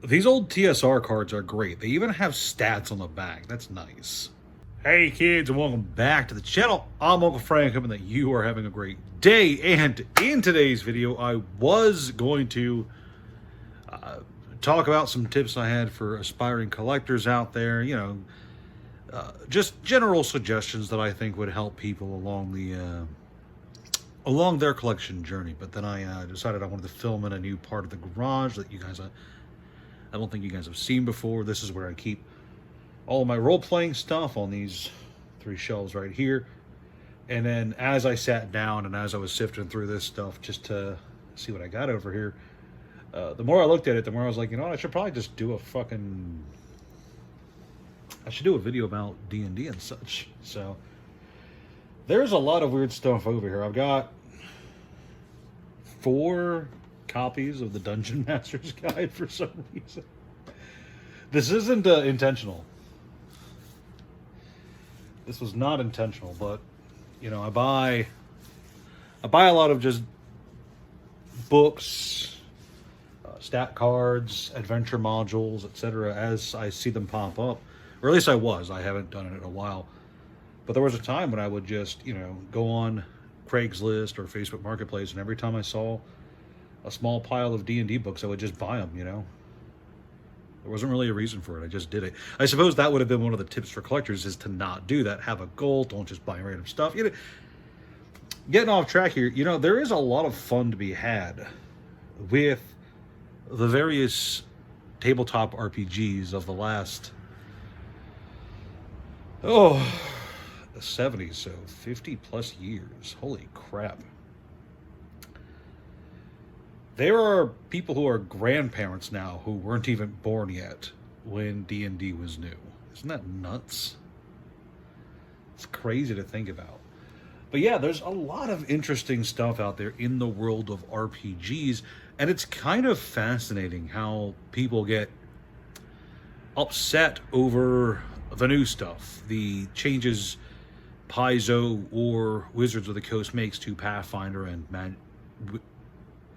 These old TSR cards are great. They even have stats on the back. That's nice. Hey kids, and welcome back to the channel. I'm Uncle Frank, hoping that you are having a great day. And in today's video, I was going to talk about some tips I had for aspiring collectors out there. Just general suggestions that I think would help people along their collection journey. But then I decided I wanted to film in a new part of the garage that you guys I don't think you guys have seen before. This is where I keep all of my role-playing stuff on these 3 shelves right here. And then as I sat down and as I was sifting through this stuff just to see what I got over here, the more I looked at it, the more I was like, you know what, I should probably just do I should do a video about D&D and such. So there's a lot of weird stuff over here. I've got 4 copies of the Dungeon Master's Guide for some reason. This isn't intentional. This was not intentional, but you know, I buy a lot of just books, stat cards, adventure modules, etc. as I see them pop up, or at least I was. I haven't done it in a while, but there was a time when I would just, you know, go on Craigslist or Facebook Marketplace, and every time I saw a small pile of D&D books, I would just buy them, you know. There wasn't really a reason for it. I just did it. I suppose that would have been one of the tips for collectors, is to not do that. Have a goal. Don't just buy random stuff. You know, getting off track here, you know, there is a lot of fun to be had with the various tabletop RPGs of the last, the 70s, so 50 plus years. Holy crap. There are people who are grandparents now who weren't even born yet when D&D was new. Isn't that nuts? It's crazy to think about. But yeah, there's a lot of interesting stuff out there in the world of RPGs, and it's kind of fascinating how people get upset over the new stuff, the changes Paizo or Wizards of the Coast makes to Pathfinder and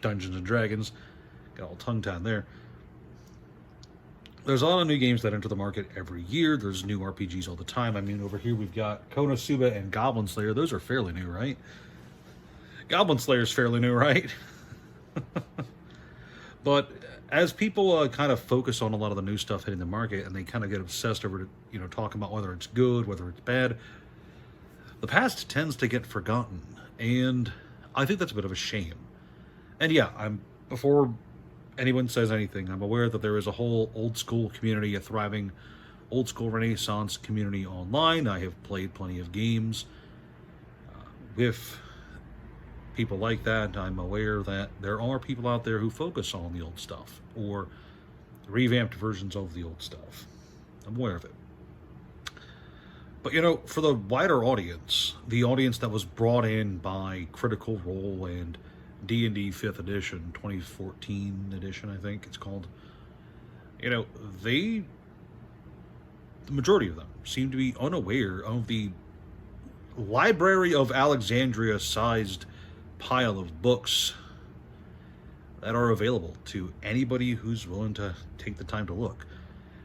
Dungeons and Dragons. Got all tongue-tied there. There's a lot of new games that enter the market every year. There's new RPGs all the time. I mean, over here we've got Konosuba and Goblin Slayer. Those are fairly new, right? Goblin Slayer's fairly new, right? But as people kind of focus on a lot of the new stuff hitting the market, and they kind of get obsessed over, you know, talking about whether it's good, whether it's bad, the past tends to get forgotten, and I think that's a bit of a shame. And yeah, before anyone says anything, I'm aware that there is a whole old school community, a thriving old school Renaissance community online. I have played plenty of games with people like that. I'm aware that there are people out there who focus on the old stuff or revamped versions of the old stuff. I'm aware of it. But you know, for the wider audience, the audience that was brought in by Critical Role and D&D 5th edition, 2014 edition, I think it's called. You know, the majority of them seem to be unaware of the Library of Alexandria-sized pile of books that are available to anybody who's willing to take the time to look.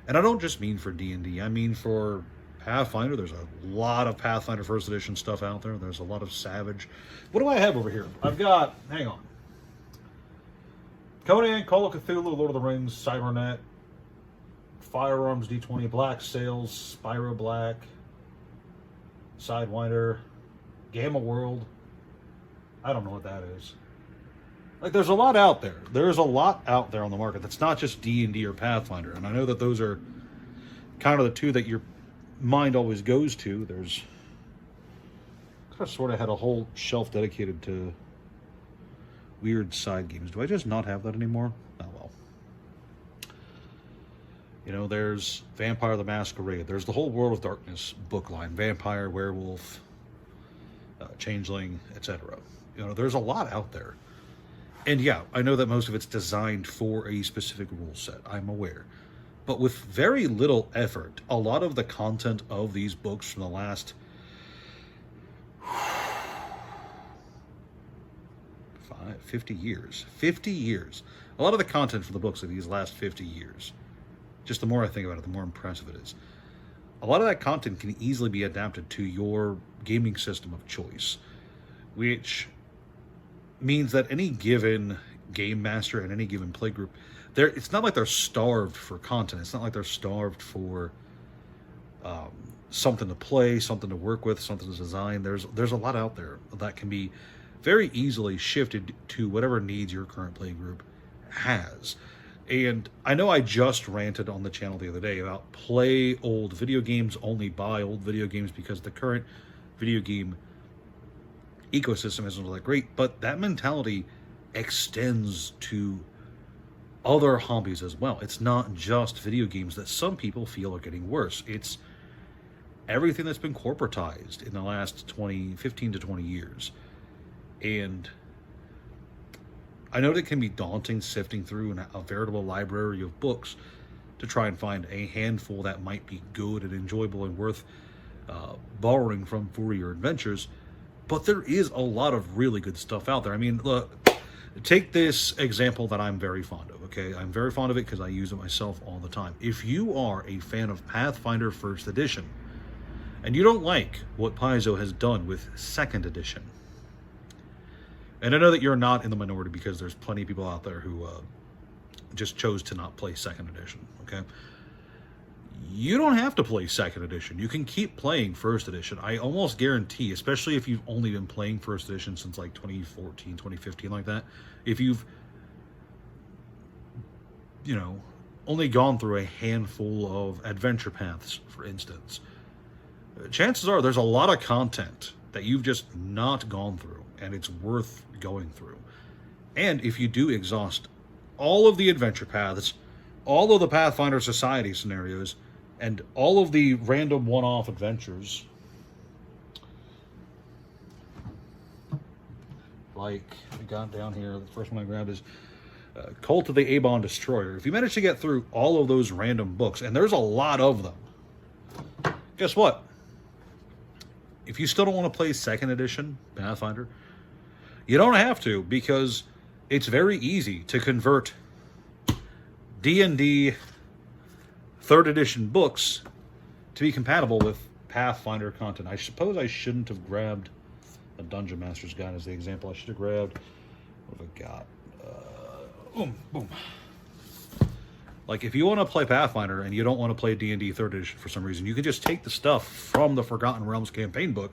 And I don't just mean for D&D, I mean for Pathfinder. There's a lot of Pathfinder 1st edition stuff out there. There's a lot of Savage. What do I have over here? I've got, hang on, Conan, Call of Cthulhu, Lord of the Rings, Cybernet, Firearms D20, Black Sails, Spyro Black, Sidewinder, Gamma World. I don't know what that is. Like, there's a lot out there. There's a lot out there on the market that's not just D&D or Pathfinder. And I know that those are kind of the two that your mind always goes to. There's kind of sort of had a whole shelf dedicated to weird side games. Do I just not have that anymore? Oh well. You know, there's Vampire the Masquerade. There's the whole World of Darkness book line. Vampire, Werewolf, Changeling, etc. You know, there's a lot out there. And yeah, I know that most of it's designed for a specific rule set. I'm aware. But with very little effort, a lot of the content of these books from the last 50 years. 50 years. A lot of the content for the books are these last 50 years. Just the more I think about it, the more impressive it is. A lot of that content can easily be adapted to your gaming system of choice, which means that any given game master and any given play group, it's not like they're starved for content. It's not like they're starved for something to play, something to work with, something to design. There's a lot out there that can be very easily shifted to whatever needs your current play group has. And I know I just ranted on the channel the other day about play old video games, only buy old video games because the current video game ecosystem isn't all that great. But that mentality extends to other hobbies as well. It's not just video games that some people feel are getting worse. It's everything that's been corporatized in the last 15 to 20 years. And I know that it can be daunting sifting through a veritable library of books to try and find a handful that might be good and enjoyable and worth borrowing from for your adventures. But there is a lot of really good stuff out there. I mean, look, take this example that I'm very fond of, okay? I'm very fond of it because I use it myself all the time. If you are a fan of Pathfinder 1st Edition, and you don't like what Paizo has done with 2nd Edition, and I know that you're not in the minority because there's plenty of people out there who just chose to not play 2nd Edition, okay? You don't have to play 2nd Edition. You can keep playing 1st Edition. I almost guarantee, especially if you've only been playing 1st Edition since like 2014, 2015, like that, if you've, only gone through a handful of adventure paths, for instance, chances are there's a lot of content that you've just not gone through, and it's worth going through. And if you do exhaust all of the adventure paths, all of the Pathfinder Society scenarios, and all of the random one-off adventures, like we got down here, the first one I grabbed is Cult of the Avon Destroyer. If you manage to get through all of those random books, and there's a lot of them, guess what? If you still don't want to play 2nd Edition Pathfinder, you don't have to, because it's very easy to convert D&D 3rd Edition books to be compatible with Pathfinder content. I suppose I shouldn't have grabbed a Dungeon Master's Guide as the example. I should have grabbed, what have I got? Boom. Like, if you want to play Pathfinder and you don't want to play D&D 3rd Edition for some reason, you can just take the stuff from the Forgotten Realms campaign book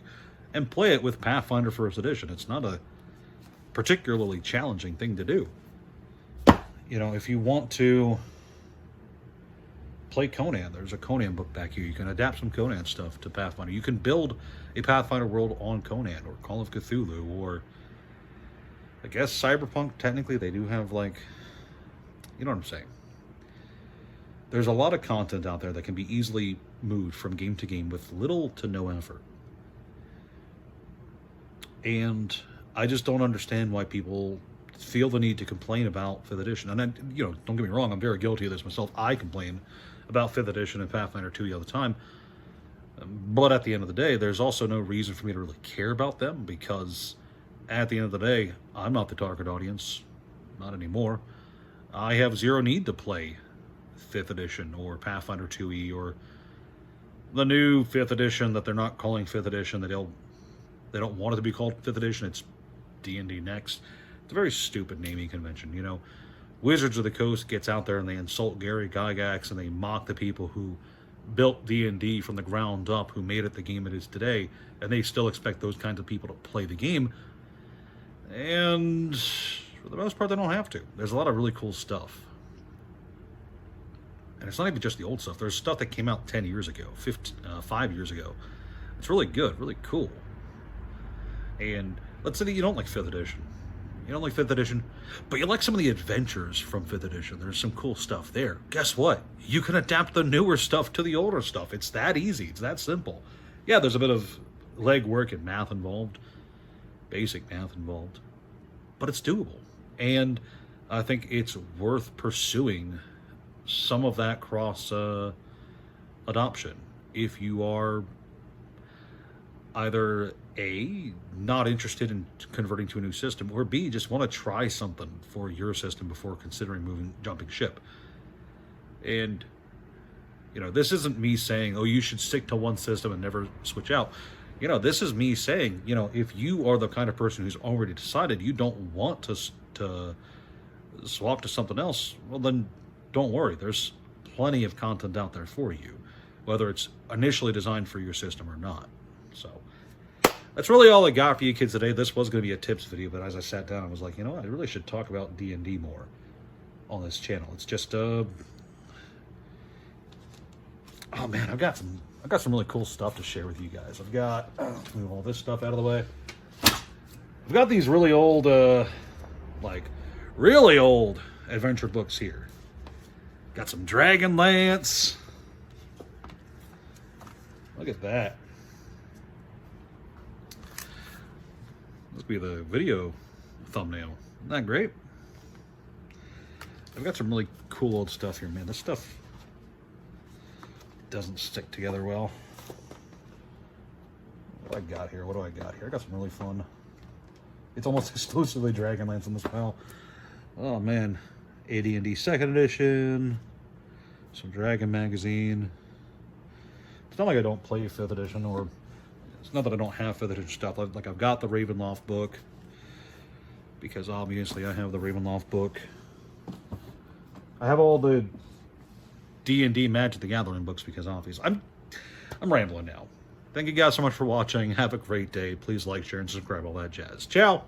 and play it with Pathfinder 1st Edition. It's not a particularly challenging thing to do. If you want to play Conan, there's a Conan book back here. You can adapt some Conan stuff to Pathfinder. You can build a Pathfinder world on Conan or Call of Cthulhu, or I guess Cyberpunk. Technically, they do have, like, you know what I'm saying. There's a lot of content out there that can be easily moved from game to game with little to no effort. And I just don't understand why people feel the need to complain about 5th Edition. And then, don't get me wrong, I'm very guilty of this myself. I complain about 5th Edition and Pathfinder 2 all the time. But at the end of the day, there's also no reason for me to really care about them, because at the end of the day, I'm not the target audience. Not anymore. I have zero need to play 5th Edition or Pathfinder 2e or the new 5th Edition that they're not calling 5th Edition. They don't want it to be called 5th Edition. It's D&D Next. It's a very stupid naming convention, Wizards of the Coast gets out there and they insult Gary Gygax and they mock the people who built D&D from the ground up, who made it the game it is today, and they still expect those kinds of people to play the game. And for the most part, they don't have to. There's a lot of really cool stuff. And it's not even just the old stuff. There's stuff that came out 10 years ago, 5 years ago. It's really good, really cool. And let's say that you don't like 5th Edition. You don't like 5th Edition, but you like some of the adventures from 5th Edition. There's some cool stuff there. Guess what? You can adapt the newer stuff to the older stuff. It's that easy. It's that simple. Yeah, there's a bit of legwork and math involved, basic math involved, but it's doable. And I think it's worth pursuing some of that cross adoption if you are either A, not interested in converting to a new system, or B, just want to try something for your system before considering jumping ship. And, you know, this isn't me saying, oh, you should stick to one system and never switch out. You know, this is me saying, you know, if you are the kind of person who's already decided you don't want to swap to something else, well, then don't worry. There's plenty of content out there for you, whether it's initially designed for your system or not. So that's really all I got for you kids today. This was going to be a tips video, but as I sat down, I was like, you know what? I really should talk about D&D more on this channel. It's just, oh man, I've got some really cool stuff to share with you guys. I've got, move all this stuff out of the way. I've got these really old, like really old adventure books here. Got some Dragonlance. Look at that. This will be the video thumbnail. Isn't that great? I've got some really cool old stuff here, man. This stuff doesn't stick together well. What do I got here? I got some really fun. It's almost exclusively Dragonlance in this pile. Oh man, AD&D 2nd edition, some Dragon magazine. It's not like I don't play 5th edition, or it's not that I don't have 5th edition stuff. Like I've got the Ravenloft book, because obviously I have the Ravenloft book. I have all the D&D Magic the Gathering books, because obviously I'm rambling now. Thank you guys so much for watching. Have a great day. Please like, share, and subscribe, all that jazz. Ciao!